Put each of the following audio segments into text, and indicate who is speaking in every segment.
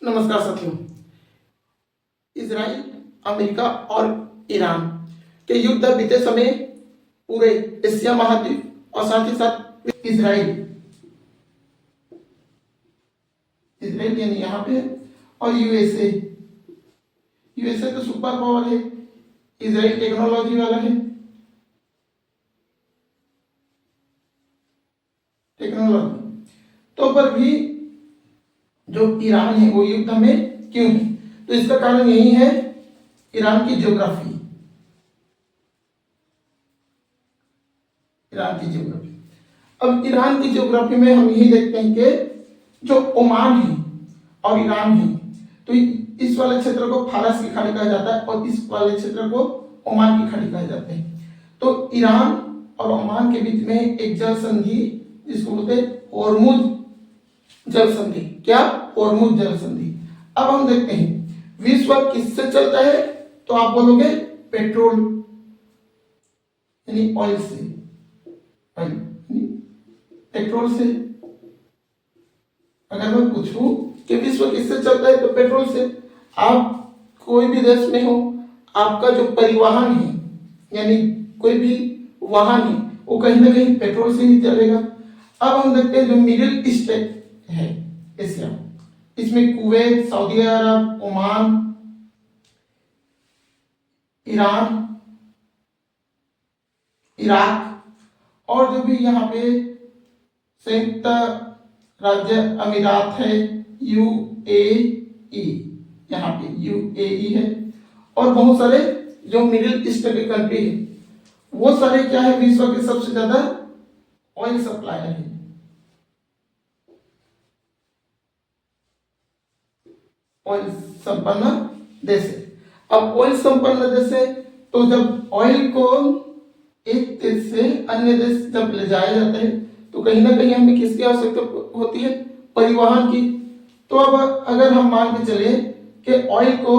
Speaker 1: नमस्कार साथियों। Israel, America और ईरान के युद्ध बीते समय पूरे एशिया महाद्वीप और साथ ही साथ इजराइल यानी यहाँ पे और यूएसए तो सुपर पावर है, इजराइल टेक्नोलॉजी वाला है, टेक्नोलॉजी तो पर भी जो ईरान है वो युद्ध में क्यों है? तो इसका कारण यही है ईरान की ज्योग्राफी। अब ईरान की ज्योग्राफी में हम यही देखते हैं कि जो ओमान है और ईरान है तो इस वाले क्षेत्र को फारस की खाड़ी कहा जाता है और इस वाले क्षेत्र को ओमान की खाड़ी कहा जाता है। तो ईरान और ओमान के बीच में एक जल संधि जिसको बोलते हैं होर्मुज जल संधि। क्या? होर्मुज जल संधि। अब हम देखते हैं विश्व किससे चलता है? तो आप बोलोगे पेट्रोल यानी ऑयल से, पेट्रोल से। अगर मैं पूछूं कि विश्व किससे चलता है तो पेट्रोल से। आप कोई भी देश में हो, आपका जो परिवहन है यानी कोई भी वाहन है वो कहीं ना कहीं पेट्रोल से ही चलेगा। अब हम देखते हैं जो मिडिल ईस्ट है एशिया, इसमें कुवैत, सऊदी अरब, ओमान, ईरान, इराक और जो भी यहाँ पे संयुक्त राज्य अमीरात है यूएई, यहाँ पे यूएई है और बहुत सारे जो मिडिल ईस्ट के कंट्री है वो सारे क्या है विश्व के सबसे ज्यादा ऑयल सप्लायर है। ऑयल संपन्न देश है। अब ऑयल संपन्न देश है तो जब ऑयल को एक देश से अन्य देश जब ले जाया जाता है तो कहीं ना कहीं हमें किसकी आवश्यकता होती है? परिवहन की। तो अब अगर हम मान के चले कि ऑयल को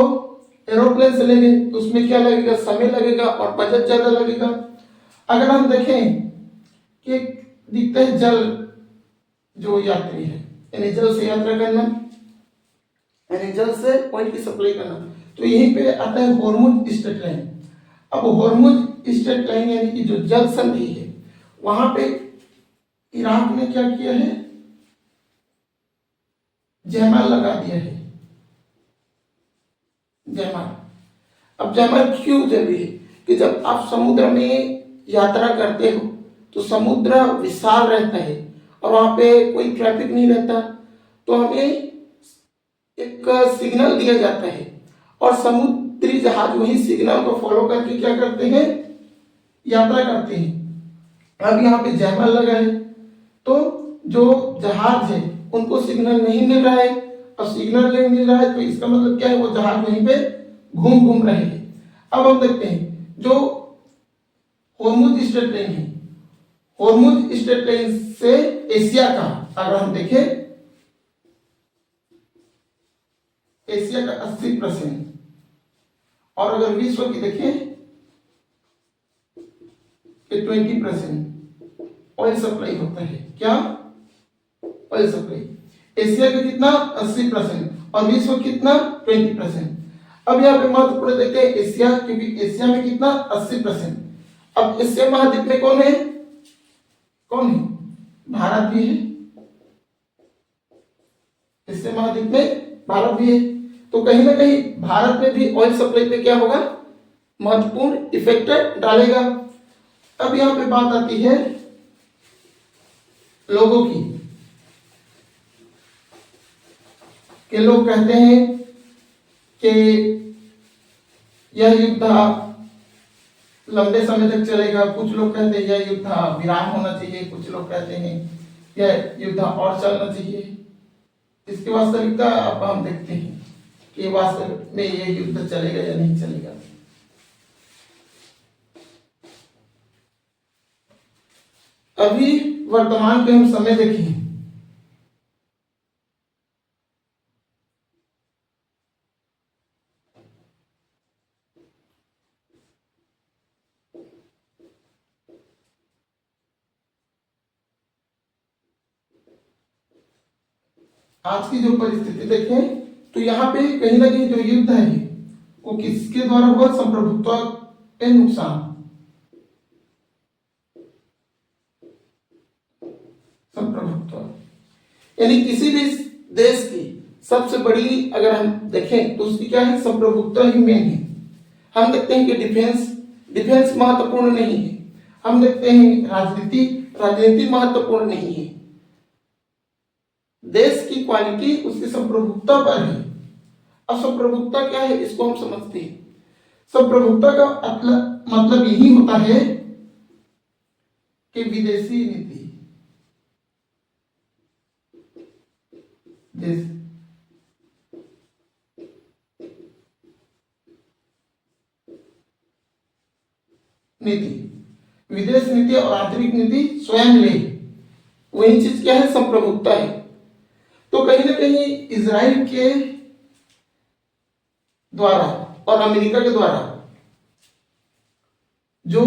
Speaker 1: एरोप्लेन से लेंगे तो उसमें क्या लगेगा? समय लगेगा और बजट ज्यादा लगेगा। अगर हम देखें कि दिखता है जल जो यात्री है यानी जल से यात्रा करना यानी जल से ऑयल की सप्लाई करना, तो यहीं पे आता है होर्मुज स्ट्रेट लाइन। अब होर्मुज स्ट्रेट लाइन यानी कि जो जल संधि है वहां पे इराक ने क्या किया है? जयमाल लगा दिया है। जयमाल। अब जयमाल क्यों जरूरी है? कि जब आप समुद्र में यात्रा करते हो तो समुद्र विशाल रहता है और वहां पे कोई ट्रैफिक नहीं रहता, तो हमें एक सिग्नल दिया जाता है और समुद्री जहाज वही सिग्नल को फॉलो करके क्या करते हैं? यात्रा करते हैं। अब यहाँ पे जयमाल लगा है तो जो जहाज है उनको सिग्नल नहीं मिल रहा है और सिग्नल नहीं मिल रहा है तो इसका मतलब क्या है? वो जहाज वहीं पे घूम रहे हैं। अब हम देखते हैं जो होर्मुज स्ट्रेट लाइन है, होर्मुज स्ट्रेट लाइन से एशिया का अगर हम देखें एशिया का 80% और अगर विश्व की देखें कि 20% ऑयल सप्लाई होता है। क्या? Oil supply. एशिया का कितना? 80% और विश्व कितना? 20%। अब यहाँ पे महत्वपूर्ण देखते हैं एशिया, क्योंकि एशिया में कितना? 80%। अब एशिया महाद्वीप में कौन है? भारत भी है। एशिया महाद्वीप में भारत भी है तो कहीं ना कहीं भारत में भी ऑयल सप्लाई पे क्या होगा? महत्वपूर्ण इफेक्ट डालेगा। अब यहां पे बात आती है लोगों की कि लोग कहते हैं कि यह युद्ध लंबे समय तक चलेगा। कुछ लोग कहते हैं यह युद्ध विराम होना चाहिए, कुछ लोग कहते हैं यह युद्ध और चलना चाहिए। इसकी वास्तविकता अब हम देखते हैं कि वास्तव में यह युद्ध चलेगा या नहीं चलेगा। अभी वर्तमान के हम समय देखें आज की जो परिस्थिति देखें तो यहाँ पे कहीं ना कहीं जो युद्ध है वो किसके द्वारा हुआ? संप्रभुत्व के नुकसान, संप्रभुत्व। यानी किसी भी देश की सबसे बड़ी अगर हम देखें तो उसकी क्या है? संप्रभुत्व ही मेन है। हम देखते हैं कि डिफेंस महत्वपूर्ण नहीं है, हम देखते हैं राजनीति महत्वपूर्ण नहीं है। देश की क्वालिटी उसकी संप्रभुत्ता पर है। अब संप्रभुत्ता क्या है इसको हम समझते हैं। संप्रभुत्ता का मतलब यही होता है कि विदेशी नीति, विदेश नीति और आंतरिक नीति स्वयं ले, वही चीज क्या है? संप्रभुत्ता है। तो कहीं ना कहीं इजराइल के द्वारा और अमेरिका के द्वारा जो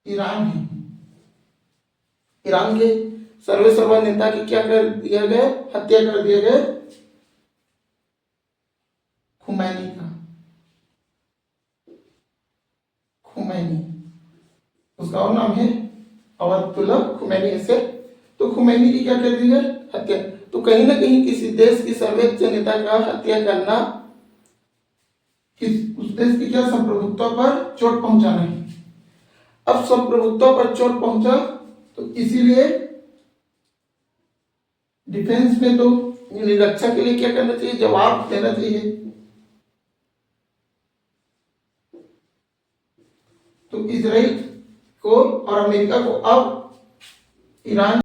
Speaker 1: ईरान है, ईरान के सर्वेसर्वा नेता की क्या कर दिया गया? हत्या कर दिया गया, खुमैनी का। खुमैनी उसका और नाम है अयतुल्ला खुमैनी ऐसे। तो खुमैनी की क्या कर दी है? हत्या। तो कहीं ना कहीं किसी देश की सर्वोच्च नेता का हत्या करना उस देश की क्या? संप्रभुत्व पर चोट पहुंचाना है। अब संप्रभुत्व पर चोट पहुंचा तो इसीलिए डिफेंस में तो रक्षा के लिए क्या करना चाहिए? जवाब देना चाहिए। तो इजराइल को और अमेरिका को अब ईरान